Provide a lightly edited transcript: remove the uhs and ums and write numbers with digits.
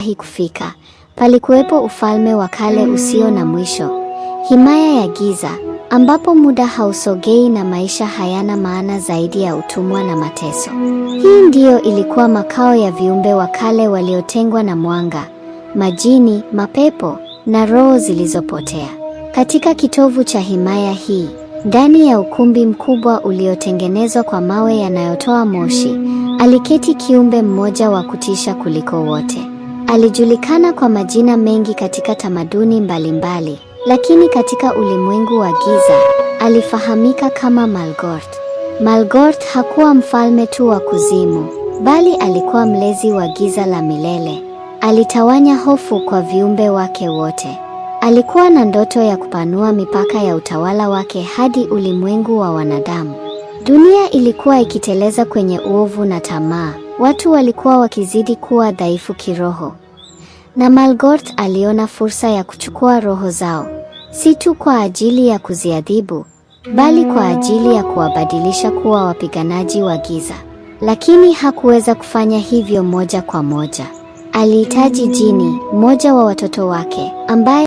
Kufika, palikuwepo ufalme wa kale usio na mwisho, himaya ya giza, ambapo muda hausogei na maisha hayana maana zaidi ya utumwa na mateso. Hii ndiyo ilikuwa makao ya viumbe wa kale waliotengwa na mwanga, majini, mapepo na roho zilizopotea. Katika kitovu cha himaya hii, ndani ya ukumbi mkubwa uliotengenezwa kwa mawe yanayotoa moshi, aliketi kiumbe mmoja wa kutisha kuliko wote. Alijulikana kwa majina mengi katika tamaduni mbalimbali, lakini katika ulimwengu wa giza, alifahamika kama Malgort. Malgort hakuwa mfalme tu wa kuzimu, bali alikuwa mlezi wa giza la milele. Alitawanya hofu kwa viumbe wake wote. Alikuwa na ndoto ya kupanua mipaka ya utawala wake hadi ulimwengu wa wanadamu. Dunia ilikuwa ikiteleza kwenye uovu na tamaa. Watu walikuwa wakizidi kuwa dhaifu kiroho. Na Malgort aliona fursa ya kuchukua roho zao, si tu kwa ajili ya kuziadhibu, bali kwa ajili ya kuwabadilisha kuwa wapiganaji wa giza. Lakini hakuweza kufanya hivyo moja kwa moja. Alihitaji jini, mmoja wa watoto wake, ambaye